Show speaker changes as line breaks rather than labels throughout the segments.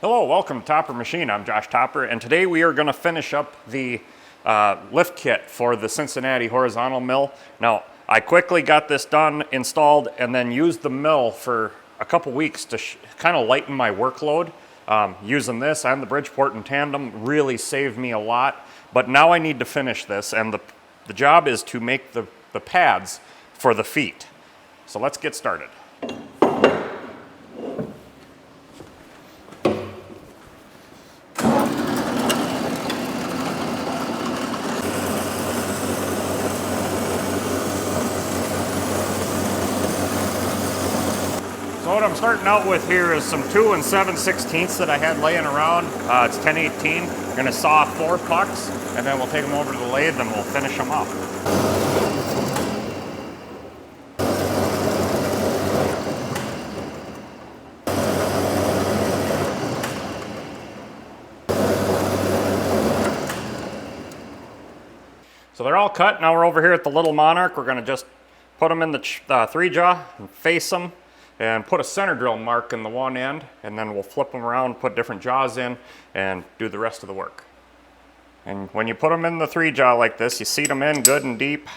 Hello, welcome to Topper Machine. I'm Josh Topper, and today we are going to finish up the lift kit for the Cincinnati horizontal mill. Now, I quickly got this done, installed, and then used the mill for a couple weeks to kind of lighten my workload. Using this and the Bridgeport in tandem really saved me a lot, but now I need to finish this, and the job is to make the pads for the feet. So let's get started. So what I'm starting out with here is some 2 7/16 that I had laying around. It's 10/18. I'm going to saw off 4 pucks, and then we'll take them over to the lathe and we'll finish them up. So they're all cut. Now we're over here at the little Monarch. We're going to just put them in the 3-jaw and face them, and put a center drill mark in the one end, and then we'll flip them around, put different jaws in, and do the rest of the work. And when you put them in the 3-jaw like this, you seat them in good and deep,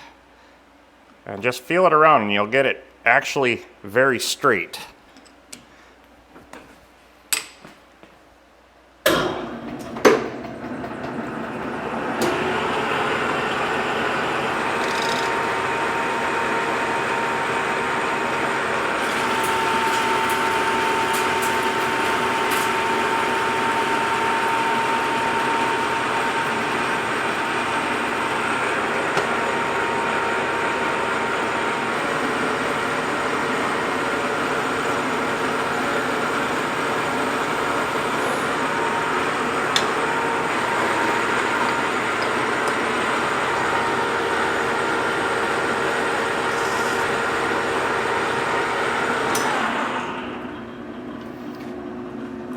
and just feel it around, and you'll get it actually very straight.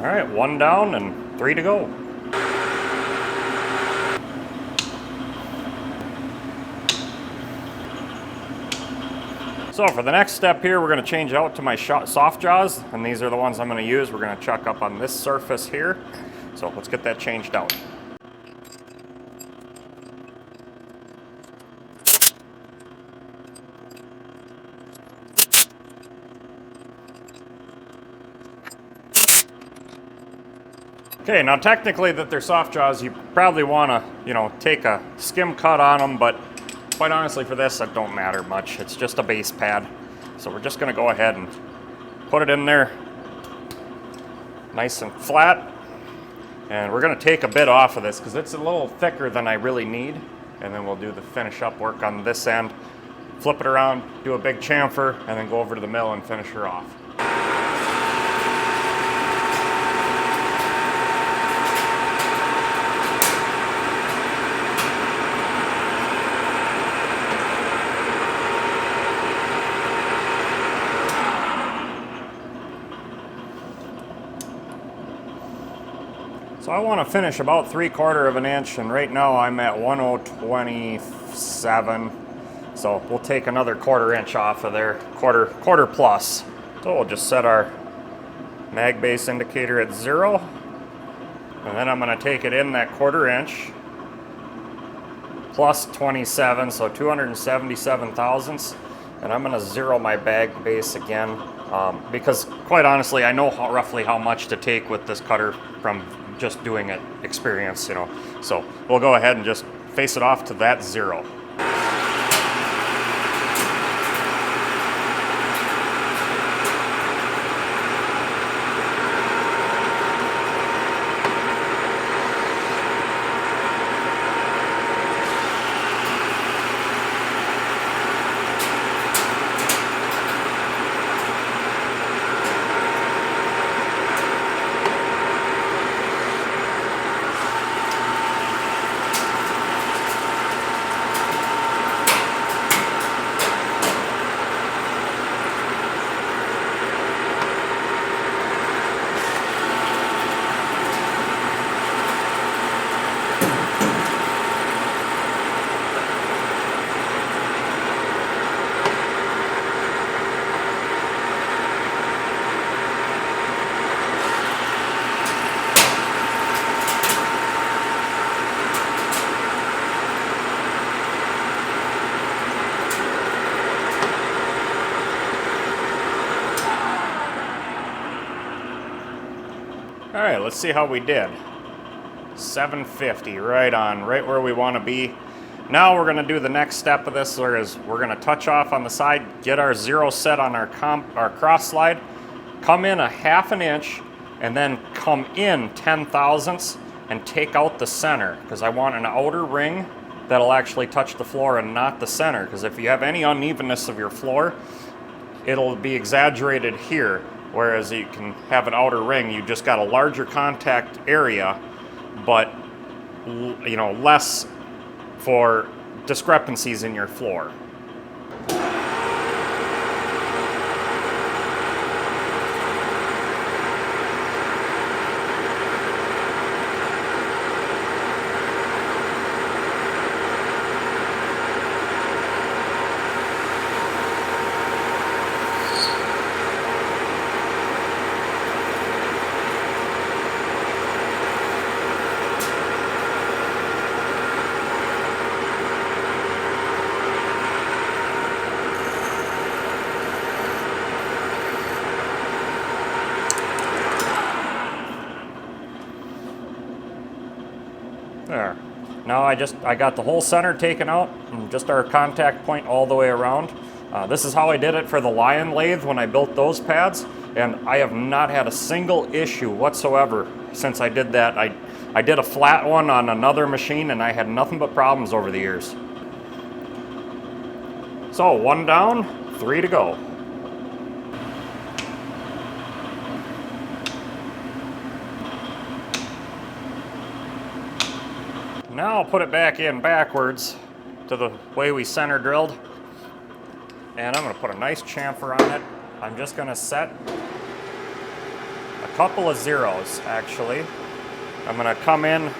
All right, 1 down and 3 to go. So for the next step here, we're going to change out to my soft jaws, and these are the ones I'm going to use. We're going to chuck up on this surface here. So let's get that changed out. Okay, now technically that they're soft jaws, you probably want to, take a skim cut on them, but quite honestly for this, it don't matter much. It's just a base pad. So we're just going to go ahead and put it in there nice and flat. And we're going to take a bit off of this because it's a little thicker than I really need. And then we'll do the finish up work on this end, flip it around, do a big chamfer, and then go over to the mill and finish her off. So I want to finish about 3/4 of an inch, and right now I'm at 1/027. So we'll take another 1/4 inch off of there, quarter plus. So we'll just set our mag base indicator at 0, and then I'm going to take it in that 1/4 inch plus 27, so 277 thousandths, and I'm going to 0 my bag base again because quite honestly I know roughly how much to take with this cutter from just doing it experience, So we'll go ahead and just face it off to that 0. All right, let's see how we did. 750, right on, right where we want to be. Now we're going to do the next step of this, whereas we're going to touch off on the side, get our zero set on our cross slide, come in a half an inch, and then come in 10 thousandths and take out the center, because I want an outer ring that'll actually touch the floor and not the center, because if you have any unevenness of your floor, it'll be exaggerated here, whereas you can have an outer ring, you just got a larger contact area, but you know, less for discrepancies in your floor. There. Now I got the whole center taken out and just our contact point all the way around. This is how I did it for the Lion lathe when I built those pads, and I have not had a single issue whatsoever since I did that. I did a flat one on another machine and I had nothing but problems over the years. So 1 down, 3 to go. Now I'll put it back in backwards to the way we center drilled. And I'm going to put a nice chamfer on it. I'm just going to set a couple of zeros, actually. I'm going to come in,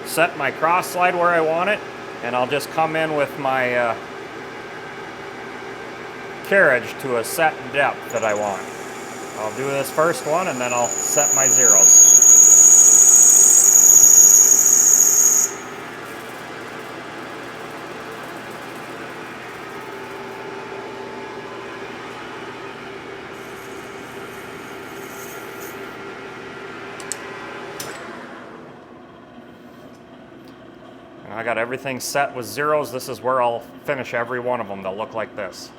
set my cross slide where I want it, and I'll just come in with my carriage to a set depth that I want. I'll do this first one and then I'll set my zeros. I got everything set with zeros. This is where I'll finish every one of them. They'll look like this.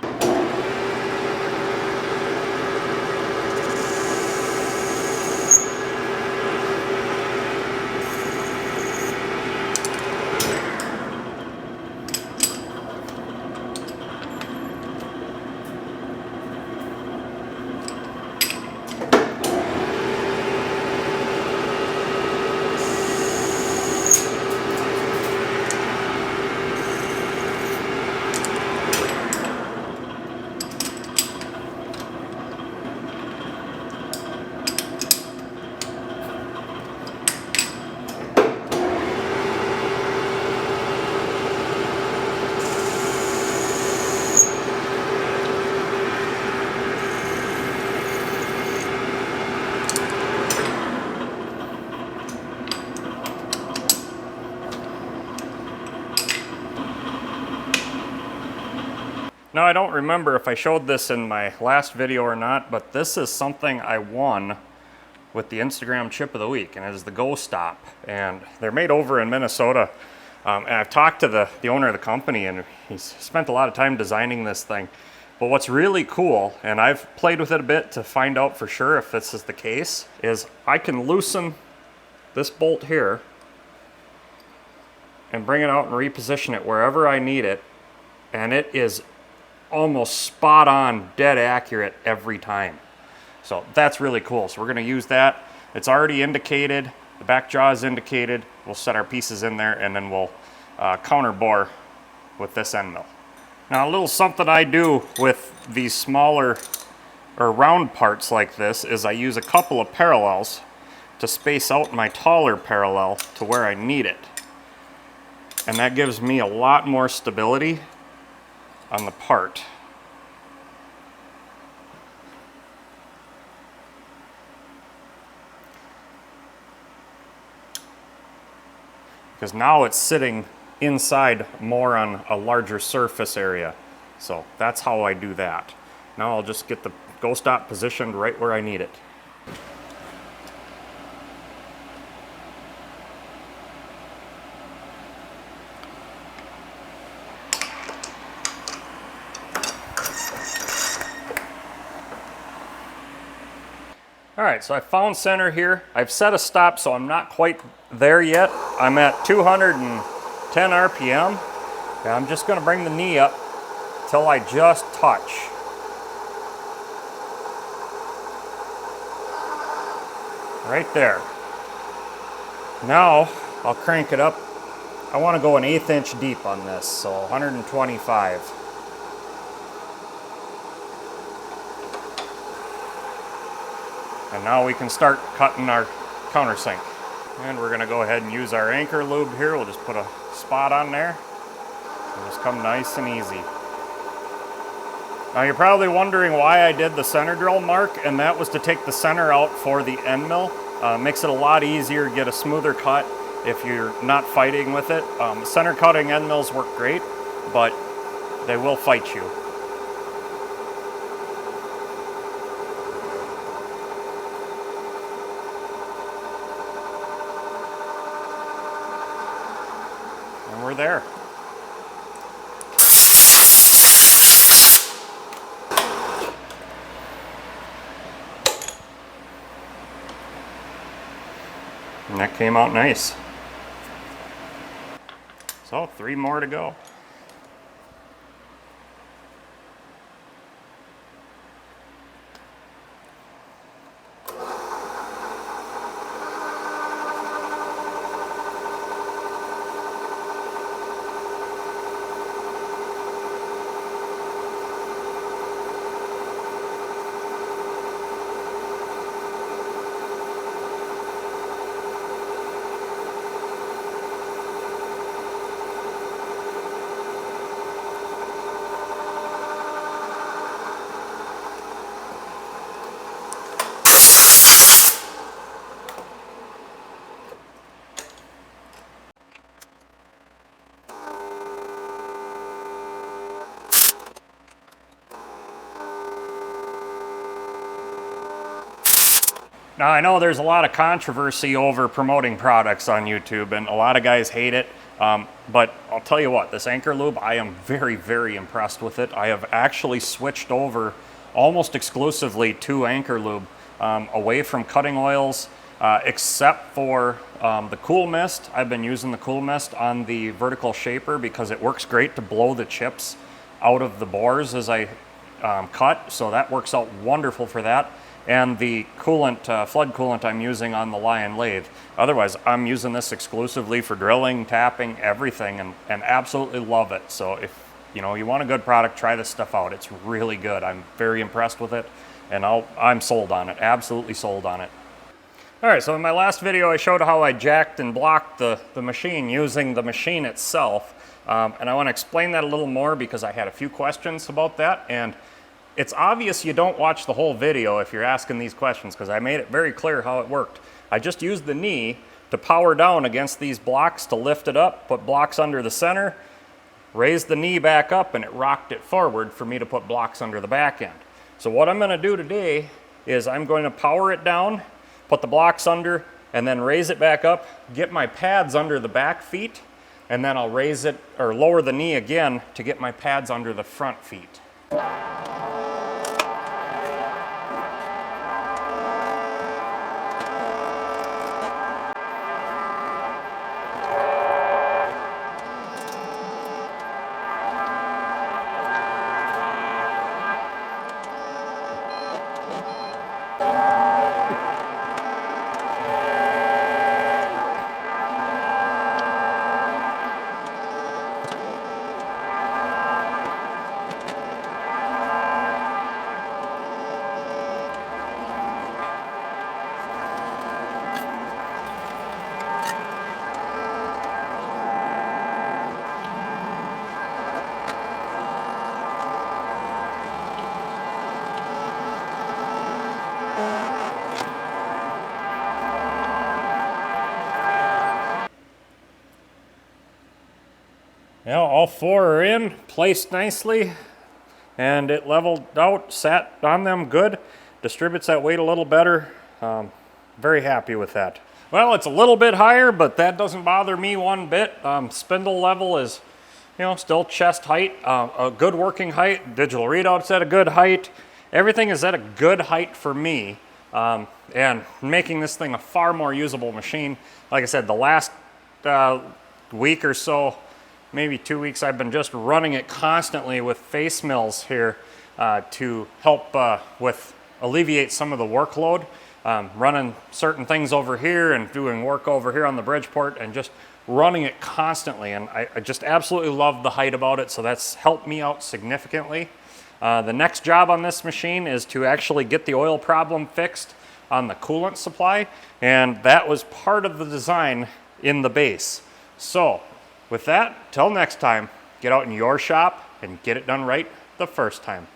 Now, I don't remember if I showed this in my last video or not, but this is something I won with the Instagram Chip of the Week, and it is the Go Stop. And they're made over in Minnesota. And I've talked to the owner of the company, and he's spent a lot of time designing this thing. But what's really cool, and I've played with it a bit to find out for sure if this is the case, is I can loosen this bolt here and bring it out and reposition it wherever I need it, and it is almost spot on, dead accurate every time. So that's really cool. So we're going to use that. It's already indicated. The back jaw is indicated. We'll set our pieces in there and then we'll counter bore with this end mill. Now, a little something I do with these smaller or round parts like this is I use a couple of parallels to space out my taller parallel to where I need it. And that gives me a lot more stability on the part. Because now it's sitting inside more on a larger surface area. So that's how I do that. Now I'll just get the Go Stop positioned right where I need it. All right, so I found center here. I've set a stop, so I'm not quite there yet. I'm at 210 RPM. And I'm just gonna bring the knee up till I just touch. Right there. Now, I'll crank it up. I want to go an 1/8 inch deep on this, so 125. And now we can start cutting our countersink. And we're going to go ahead and use our anchor lube here. We'll just put a spot on there. It'll just come nice and easy. Now you're probably wondering why I did the center drill mark, and that was to take the center out for the end mill. Makes it a lot easier, get a smoother cut if you're not fighting with it. Center cutting end mills work great, but they will fight you. And we're there. And that came out nice. So 3 more to go. Now I know there's a lot of controversy over promoting products on YouTube, and a lot of guys hate it, but I'll tell you what, this anchor lube, I am very, very impressed with it. I have actually switched over almost exclusively to anchor lube, away from cutting oils, except for the cool mist. I've been using the cool mist on the vertical shaper because it works great to blow the chips out of the bores as I cut, so that works out wonderful for that. And the coolant, flood coolant I'm using on the Lion lathe. Otherwise, I'm using this exclusively for drilling, tapping, everything, and absolutely love it. So if you want a good product, try this stuff out. It's really good. I'm very impressed with it, and I'm sold on it, absolutely sold on it. All right, so in my last video, I showed how I jacked and blocked the machine using the machine itself. And I want to explain that a little more because I had a few questions about that. And it's obvious you don't watch the whole video if you're asking these questions, because I made it very clear how it worked. I just used the knee to power down against these blocks to lift it up, put blocks under the center, raise the knee back up, and it rocked it forward for me to put blocks under the back end. So what I'm going to do today is I'm going to power it down, put the blocks under, and then raise it back up, get my pads under the back feet, and then I'll raise it or lower the knee again to get my pads under the front feet. Now all 4 are in, placed nicely, and it leveled out, sat on them good, distributes that weight a little better. Very happy with that. Well, it's a little bit higher, but that doesn't bother me one bit. Spindle level is, still chest height, a good working height. Digital readout's at a good height. Everything is at a good height for me. and making this thing a far more usable machine. Like I said, the last week or so, maybe 2 weeks, I've been just running it constantly with face mills here to help with alleviate some of the workload. Running certain things over here and doing work over here on the Bridgeport and just running it constantly. And I just absolutely love the height about it, so that's helped me out significantly. The next job on this machine is to actually get the oil problem fixed on the coolant supply, and that was part of the design in the base. So with that, till next time, get out in your shop and get it done right the first time.